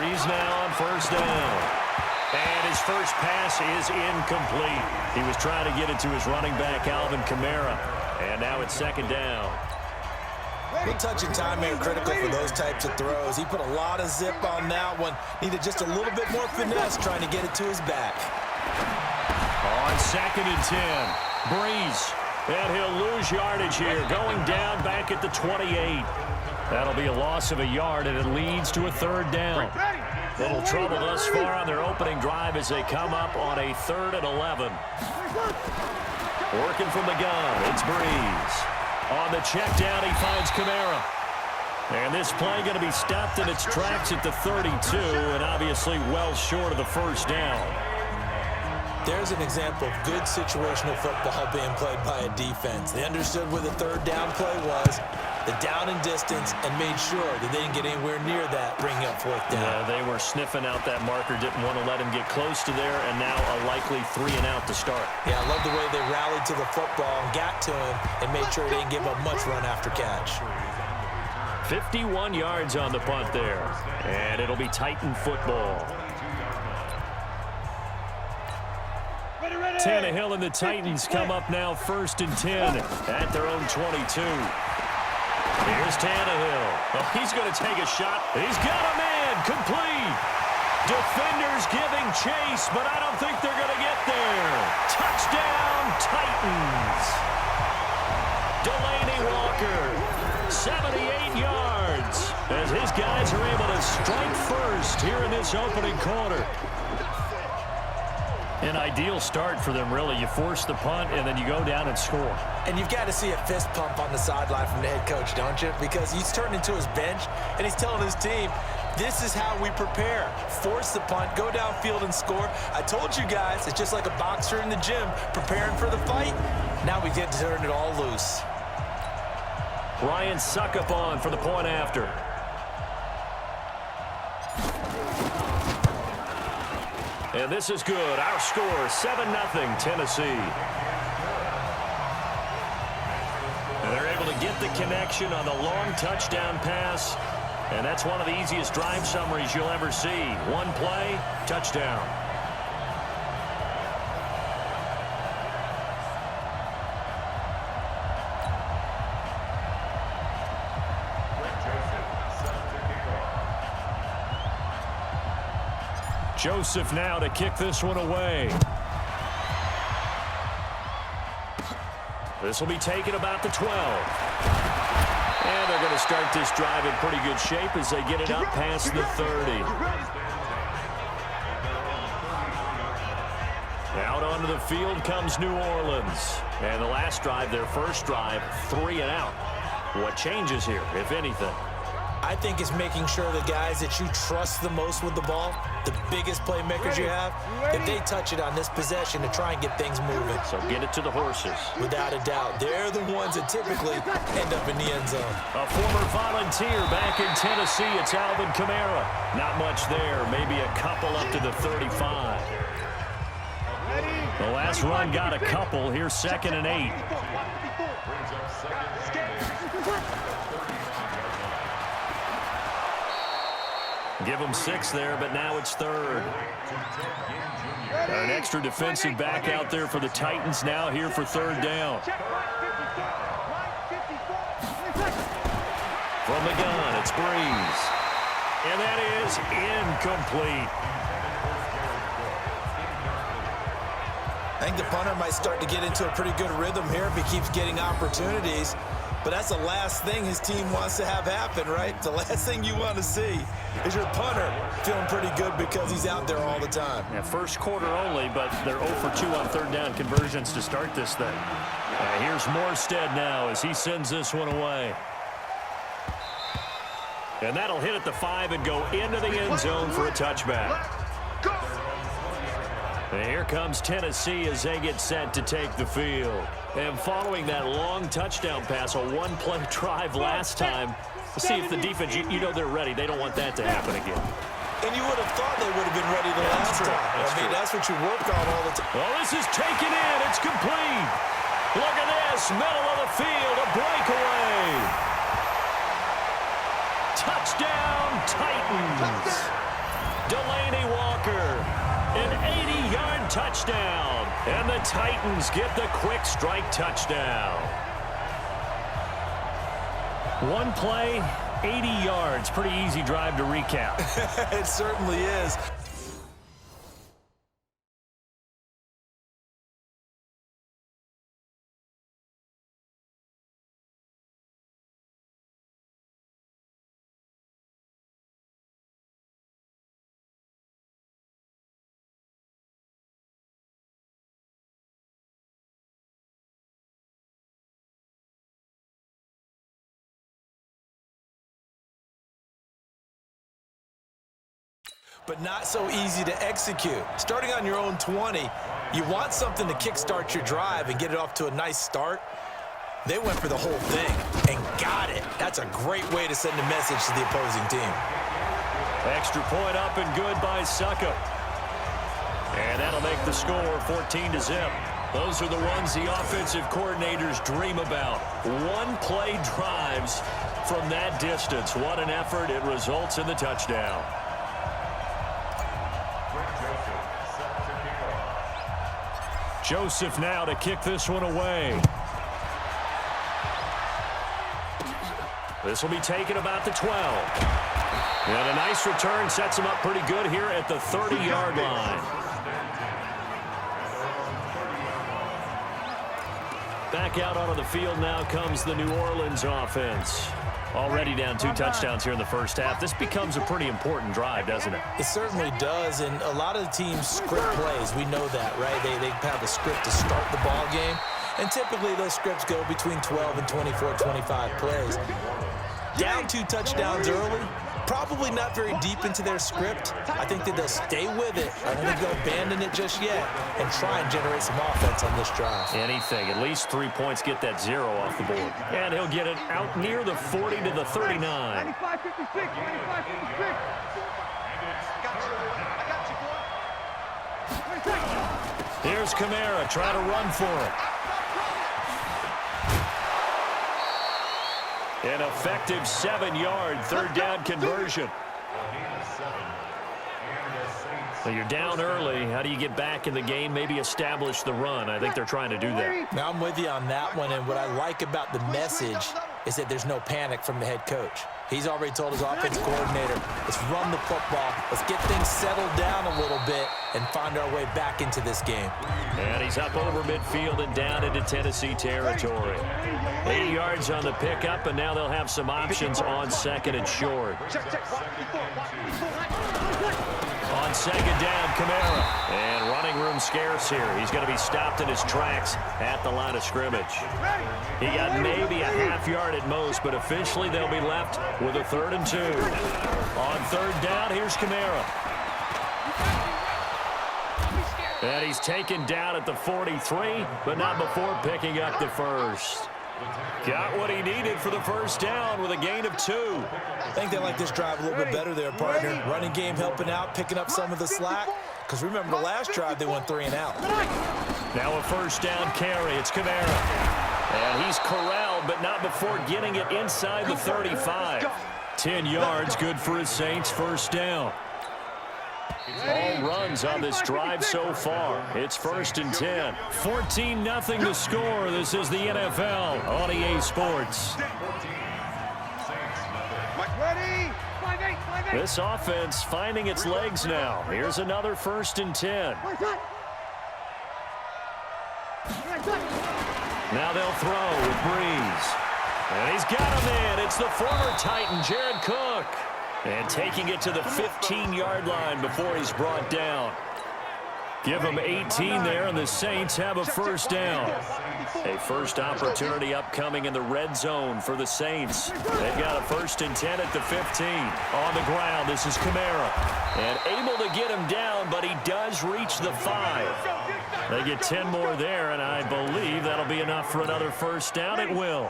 Breeze now on first down. And his first pass is incomplete. He was trying to get it to his running back, Alvin Kamara. And now it's second down. Good touch and time there, critical for those types of throws. He put a lot of zip on that one. Needed just a little bit more finesse trying to get it to his back. On second and 10, Breeze. And he'll lose yardage here, going down back at the 28. That'll be a loss of a yard, and it leads to a third down. Little trouble thus far on their opening drive as they come up on a 3rd and 11. Working from the gun, it's Breeze. On the check down, he finds Kamara. And this play going to be stopped in its tracks at the 32, and obviously well short of the first down. There's an example of good situational football being played by a defense. They understood where the third down play was, the down and distance, and made sure that they didn't get anywhere near that, bringing up fourth down. Yeah, they were sniffing out that marker, didn't want to let him get close to there, and now a likely 3 and out to start. Yeah, I love the way they rallied to the football and got to him and made sure they didn't give up much run after catch. 51 yards on the punt there, and it'll be Titan football. Tannehill and the Titans come up now 1st and 10 at their own 22. Here's Tannehill. Oh, he's going to take a shot. He's got a man. Complete. Defenders giving chase, but I don't think they're going to get there. Touchdown, Titans. Delaney Walker, 78 yards, as his guys are able to strike first here in this opening quarter. An ideal start for them, really. You force the punt, and then you go down and score. And you've got to see a fist pump on the sideline from the head coach, don't you? Because he's turned into his bench, and he's telling his team, this is how we prepare. Force the punt, go downfield and score. I told you guys, it's just like a boxer in the gym preparing for the fight. Now we get to turn it all loose. Ryan Suckup on for the point after. And this is good. Our score, 7-0 Tennessee. And they're able to get the connection on the long touchdown pass. And that's one of the easiest drive summaries you'll ever see. One play, touchdown. Joseph now to kick this one away. This will be taken about the 12. And they're going to start this drive in pretty good shape as they get it up past the 30. Out onto the field comes New Orleans. And the last drive, their first drive, 3 and out. What changes here, if anything? I think it's making sure the guys that you trust the most with the ball, the biggest playmakers you have, if they touch it on this possession to try and get things moving. So get it to the horses. Without a doubt. They're the ones that typically end up in the end zone. A former Volunteer back in Tennessee. It's Alvin Kamara. Not much there. Maybe a couple up to the 35. The last run got a couple. Here's 2nd and 8. Give them 6 there, but now it's 3rd. An extra defensive back out there for the Titans now here for 3rd down. From the gun, it's Breeze. And that is incomplete. I think the punter might start to get into a pretty good rhythm here if he keeps getting opportunities. But that's the last thing his team wants to have happen, right? The last thing you want to see is your punter feeling pretty good because he's out there all the time. Yeah, first quarter only, but they're 0 for 2 on 3rd down conversions to start this thing. Here's Morstead now as he sends this one away. And that'll hit at the 5 and go into the end zone for a touchback. And here comes Tennessee as they get set to take the field. And following that long touchdown pass, a one-play drive last time, let's see if the defense, you know they're ready. They don't want that to happen again. And you would have thought they would have been ready the last time. That's what you work on all the time. Well, this is taken in. It's complete. Look at this. Middle of the field, a breakaway. Touchdown, Titans. Delaney Walker. An 80-yard touchdown. And the Titans get the quick strike touchdown. One play, 80 yards. Pretty easy drive to recap. It certainly is. But not so easy to execute. Starting on your own 20, you want something to kickstart your drive and get it off to a nice start. They went for the whole thing and got it. That's a great way to send a message to the opposing team. Extra point up and good by Suckup. And that'll make the score 14-0. Those are the ones the offensive coordinators dream about. One-play drives from that distance. What an effort. It results in the touchdown. Joseph now to kick this one away. This will be taken about the 12. And a nice return sets him up pretty good here at the 30-yard line. Back out onto the field now comes the New Orleans offense. Already down 2 touchdowns here in the first half. This becomes a pretty important drive, doesn't it? It certainly does, and a lot of the teams script plays. We know that, right? They have a script to start the ball game, and typically those scripts go between 12 and 24, 25 plays. Down 2 touchdowns early, probably not very deep into their script. I think that they'll stay with it. I don't think they'll abandon it just yet and try and generate some offense on this drive. Anything. At least 3 points get that 0 off the board. And he'll get it out near the 40 to the 39. Here's Kamara trying to run for it. An effective 7-yard third down conversion. So you're down early. How do you get back in the game? Maybe establish the run. I think they're trying to do that. Now I'm with you on that one, and what I like about the message is that there's no panic from the head coach. He's already told his offensive coordinator, let's run the football, let's get things settled down a little bit and find our way back into this game. And he's up over midfield and down into Tennessee territory. 80 yards on the pickup, and now they'll have some options on second and short. On second down, Kamara. And running room scarce here. He's going to be stopped in his tracks at the line of scrimmage. He got maybe a half yard at most, but officially they'll be left with a 3rd and 2. On third down, here's Kamara. And he's taken down at the 43, but not before picking up the first. Got what he needed for the first down with a gain of 2. I think they like this drive a little bit better there, partner. Running game helping out, picking up some of the slack. Because remember the last drive, they went 3 and out. Now a first down carry. It's Kamara. And he's corralled, but not before getting it inside the 35. 10 yards, good for his Saints first down. All runs on this drive so far. It's 1st and 10. 14-0 the score. This is the NFL on EA Sports. This offense finding its legs now. Here's another 1st and 10. Now they'll throw with Breeze. And he's got him in. It's the former Titan, Jared Cook. And taking it to the 15-yard line before he's brought down. Give him 18 there, and the Saints have a first down. A first opportunity upcoming in the red zone for the Saints. They've got a 1st and 10 at the 15. On the ground, this is Kamara. And able to get him down, but he does reach the 5. They get 10 more there, and I believe that'll be enough for another first down. It will.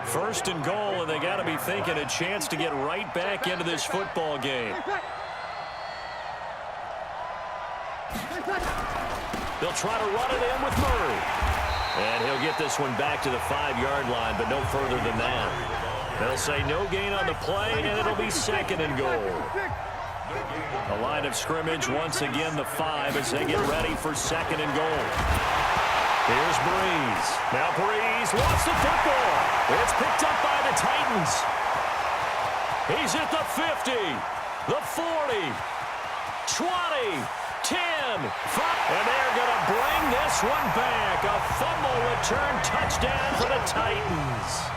1st and goal, and they got to be thinking a chance to get right back into this football game. They'll try to run it in with Murray. And he'll get this one back to the 5-yard line, but no further than that. They'll say no gain on the play, and it'll be 2nd and goal. The line of scrimmage, once again, the 5 as they get ready for 2nd and goal. Here's Breeze. Now Breeze lost the football. It's picked up by the Titans. He's at the 50, the 40, 20, 10, 5. And they're going to bring this one back. A fumble return touchdown for the Titans.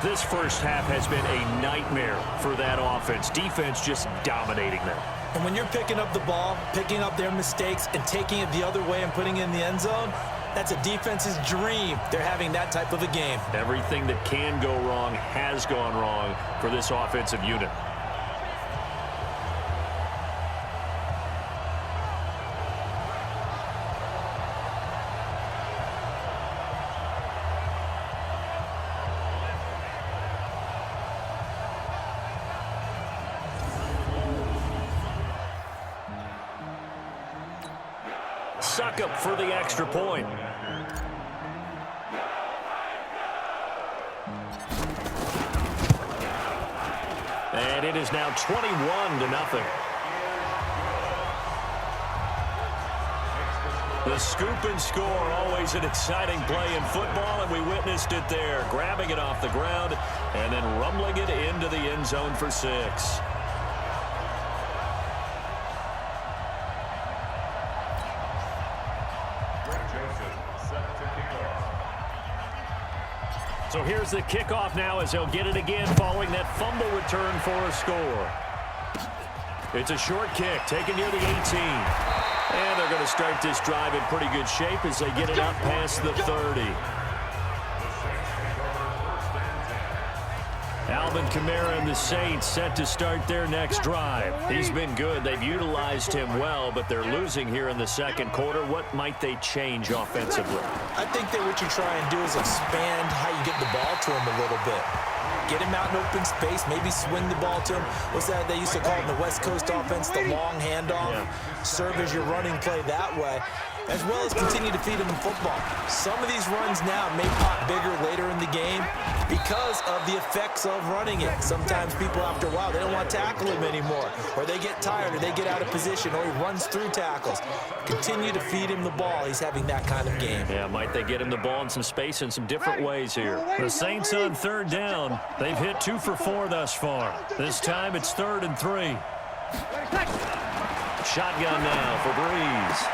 This first half has been a nightmare for that offense. Defense just dominating them. And when you're picking up the ball, picking up their mistakes, and taking it the other way and putting it in the end zone, that's a defense's dream. They're having that type of a game. Everything that can go wrong has gone wrong for this offensive unit. Suckup for the extra point. And it is now 21-0. The scoop and score, always an exciting play in football, and we witnessed it there, grabbing it off the ground and then rumbling it into the end zone for 6. So here's the kickoff now as they'll get it again following that fumble return for a score. It's a short kick taken near the 18. And they're going to start this drive in pretty good shape as they get it up past the 30. Alvin Kamara and the Saints set to start their next drive. He's been good. They've utilized him well, but they're losing here in the second quarter. What might they change offensively? I think that what you try and do is expand how you get the ball to him a little bit. Get him out in open space, maybe swing the ball to him. What's that they used to call it in the West Coast offense, the long handoff? Yeah. Serve as your running play that way, as well as continue to feed him in football. Some of these runs now may pop bigger later in the game because of the effects of running it. Sometimes people, after a while, they don't want to tackle him anymore, or they get tired, or they get out of position, or he runs through tackles. Continue to feed him the ball. He's having that kind of game. Yeah, might they get him the ball in some space in some different ways here. The Saints on 3rd down. They've hit 2 for 4 thus far. This time it's 3rd and 3. Shotgun now for Breeze.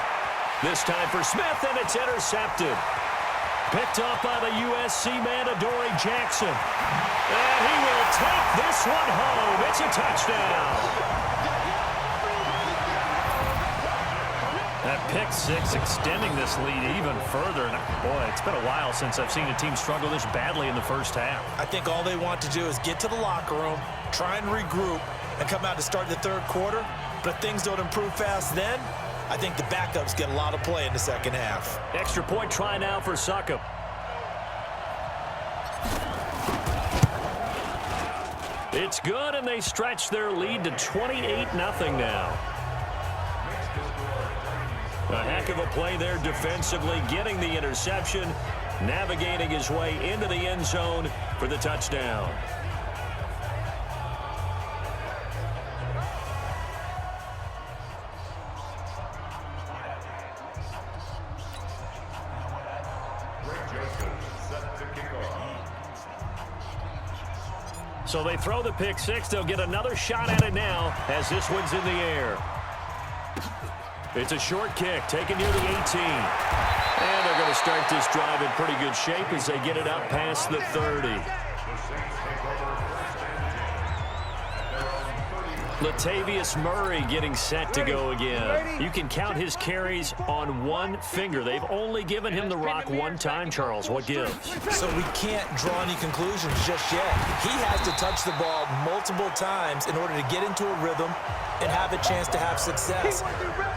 This time for Smith, and it's intercepted. Picked up by the USC man, Adoree Jackson. And he will take this one home. It's a touchdown. That pick 6 extending this lead even further. And boy, it's been a while since I've seen a team struggle this badly in the first half. I think all they want to do is get to the locker room, try and regroup, and come out to start the third quarter. But if things don't improve fast then, I think the backups get a lot of play in the second half. Extra point try now for Suckup. It's good, and they stretch their lead to 28-0 now. A heck of a play there defensively, getting the interception, navigating his way into the end zone for the touchdown. So they throw the pick 6. They'll get another shot at it now as this one's in the air. It's a short kick taken near the 18. And they're going to start this drive in pretty good shape as they get it up past the 30. Latavius Murray getting set to go again. You can count his carries on one finger. They've only given him the rock one time, Charles. What gives? So we can't draw any conclusions just yet. He has to touch the ball multiple times in order to get into a rhythm and have a chance to have success.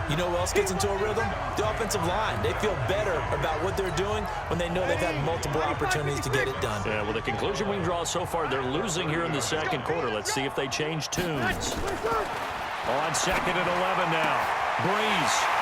You know who else gets into a rhythm? The offensive line. They feel better about what they're doing when they know they've had multiple opportunities to get it done. Yeah, well, the conclusion we can draw so far, they're losing here in the second quarter. Let's see if they change tunes. On 2nd and 11 now. Breeze